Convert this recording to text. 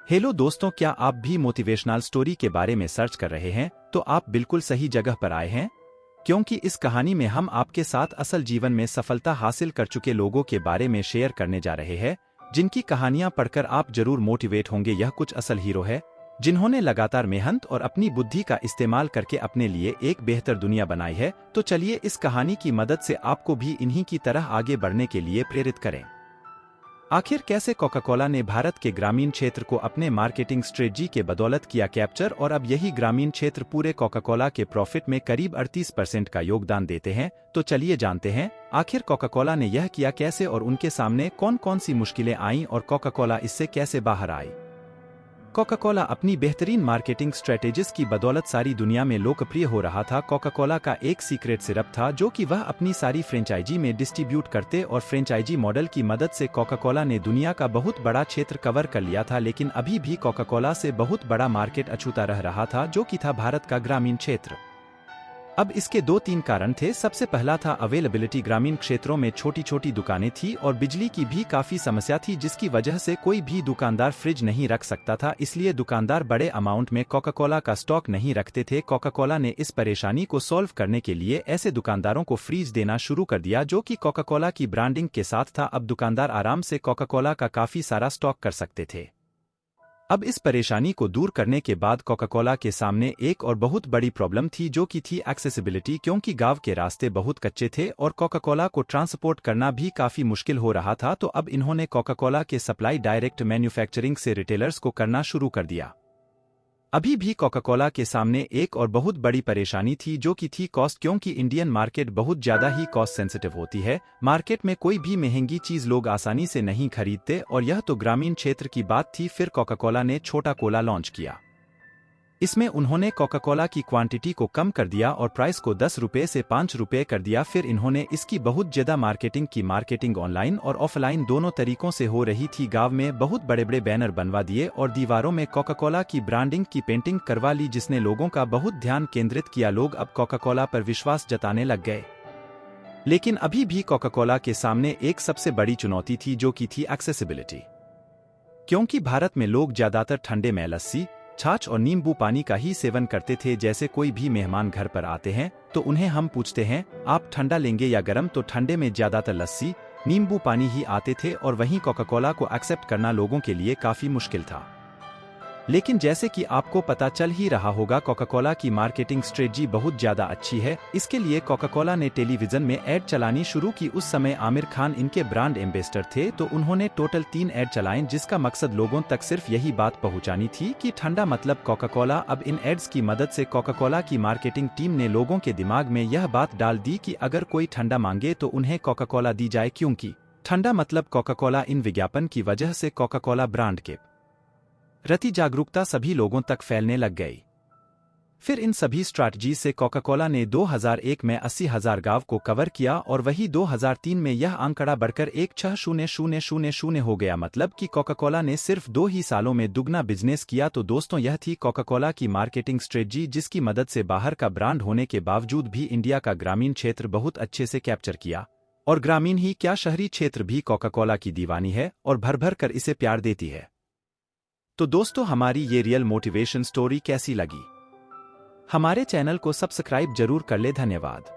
Hello दोस्तों, क्या आप भी मोटिवेशनल स्टोरी के बारे में सर्च कर रहे हैं? तो आप बिल्कुल सही जगह पर आए हैं, क्योंकि इस कहानी में हम आपके साथ असल जीवन में सफलता हासिल कर चुके लोगों के बारे में शेयर करने जा रहे हैं, जिनकी कहानियां पढ़कर आप जरूर मोटिवेट होंगे। यह कुछ असल हीरो है, जिन्होंने लगातार मेहनत और अपनी बुद्धि का इस्तेमाल करके अपने लिए एक बेहतर दुनिया बनाई है। तो चलिए इस कहानी की मदद से आपको भी इन्हीं की तरह आगे बढ़ने के लिए प्रेरित करें। आखिर कैसे कोका कोला ने भारत के ग्रामीण क्षेत्र को अपने मार्केटिंग स्ट्रेटजी के बदौलत किया कैप्चर, और अब यही ग्रामीण क्षेत्र पूरे कोका कोला के प्रॉफिट में करीब 38% का योगदान देते हैं। तो चलिए जानते हैं आखिर कोका कोला ने यह किया कैसे और उनके सामने कौन कौन सी मुश्किलें आईं और कोका कोला इससे कैसे बाहर आई। कोका कोला अपनी बेहतरीन मार्केटिंग स्ट्रेटेजीज की बदौलत सारी दुनिया में लोकप्रिय हो रहा था। कोका कोला का एक सीक्रेट सिरप था जो कि वह अपनी सारी फ्रेंचाइजी में डिस्ट्रीब्यूट करते, और फ्रेंचाइजी मॉडल की मदद से कोका कोला ने दुनिया का बहुत बड़ा क्षेत्र कवर कर लिया था। लेकिन अभी भी कोका कोला से बहुत बड़ा मार्केट अछूता रह रहा था, जो कि था भारत का ग्रामीण क्षेत्र। अब इसके 2-3 कारण थे। सबसे पहला था अवेलेबिलिटी। ग्रामीण क्षेत्रों में छोटी छोटी दुकानें थी और बिजली की भी काफी समस्या थी, जिसकी वजह से कोई भी दुकानदार फ्रिज नहीं रख सकता था। इसलिए दुकानदार बड़े अमाउंट में कोका कोला का स्टॉक नहीं रखते थे। कोका कोला ने इस परेशानी को सॉल्व करने के लिए ऐसे दुकानदारों को फ्रीज देना शुरू कर दिया जो कि कोका कोला की ब्रांडिंग के साथ था। अब दुकानदार आराम से कोका कोला का काफी सारा स्टॉक कर सकते थे। अब इस परेशानी को दूर करने के बाद कोका कोला के सामने एक और बहुत बड़ी प्रॉब्लम थी, जो कि थी एक्सेसिबिलिटी, क्योंकि गांव के रास्ते बहुत कच्चे थे और कोका कोला को ट्रांसपोर्ट करना भी काफी मुश्किल हो रहा था। तो अब इन्होंने कोका कोला के सप्लाई डायरेक्ट मैन्युफैक्चरिंग से रिटेलर्स को करना शुरू कर दिया। अभी भी कोका कोला के सामने एक और बहुत बड़ी परेशानी थी, जो कि थी कॉस्ट, क्योंकि इंडियन मार्केट बहुत ज्यादा ही कॉस्ट सेंसिटिव होती है। मार्केट में कोई भी महंगी चीज लोग आसानी से नहीं खरीदते, और यह तो ग्रामीण क्षेत्र की बात थी। फिर कोका कोला ने छोटा कोला लॉन्च किया। इसमें उन्होंने कोका कोला की क्वांटिटी को कम कर दिया और प्राइस को 10 रुपये से 5 रुपये कर दिया। फिर इन्होंने इसकी बहुत ज्यादा मार्केटिंग की। मार्केटिंग ऑनलाइन और ऑफलाइन दोनों तरीकों से हो रही थी। गांव में बहुत बड़े बड़े बैनर बनवा दिए और दीवारों में कोका कोला की ब्रांडिंग की पेंटिंग करवा ली, जिसने लोगों का बहुत ध्यान केंद्रित किया। लोग अब कोका कोला पर विश्वास जताने लग गए। लेकिन अभी भी कोका कोला के सामने एक सबसे बड़ी चुनौती थी, जो कि थी एक्सेसिबिलिटी। क्योंकि भारत में लोग ज्यादातर ठंडे में लस्सी, छाछ और नींबू पानी का ही सेवन करते थे। जैसे कोई भी मेहमान घर पर आते हैं तो उन्हें हम पूछते हैं, आप ठंडा लेंगे या गर्म? तो ठंडे में ज्यादातर लस्सी, नींबू पानी ही आते थे, और वहीं कोका कोला को एक्सेप्ट करना लोगों के लिए काफी मुश्किल था। लेकिन जैसे कि आपको पता चल ही रहा होगा, कोका कोला की मार्केटिंग स्ट्रेटजी बहुत ज्यादा अच्छी है। इसके लिए कोका कोला ने टेलीविजन में ऐड चलानी शुरू की। उस समय आमिर खान इनके ब्रांड एम्बेसडर थे, तो उन्होंने टोटल 3 ऐड चलाएं, जिसका मकसद लोगों तक सिर्फ यही बात पहुंचानी थी कि ठंडा मतलब कोका कोला। अब इन एड्स की मदद से कोका कोला की मार्केटिंग टीम ने लोगों के दिमाग में यह बात डाल दी कि अगर कोई ठंडा मांगे तो उन्हें कोका कोला दी जाए, क्योंकि ठंडा मतलब कोका कोला। इन विज्ञापन की वजह से कोका कोला ब्रांड के प्रति जागरूकता सभी लोगों तक फैलने लग गई। फिर इन सभी स्ट्रैटेजी से कोका कोला ने 2001 में 80,000 गांव को कवर किया, और वही 2003 में यह आंकड़ा बढ़कर 1,60,000 हो गया। मतलब कि कोका कोला ने सिर्फ 2 ही सालों में दुगना बिजनेस किया। तो दोस्तों, यह थी कोका कोला की मार्केटिंग स्ट्रेटजी, जिसकी मदद से बाहर का ब्रांड होने के बावजूद भी इंडिया का ग्रामीण क्षेत्र बहुत अच्छे से कैप्चर किया। और ग्रामीण ही क्या, शहरी क्षेत्र भी कोका कोला की दीवानी है और भर भर कर इसे प्यार देती है। तो दोस्तों, हमारी ये रियल मोटिवेशन स्टोरी कैसी लगी? हमारे चैनल को सब्सक्राइब जरूर कर ले। धन्यवाद।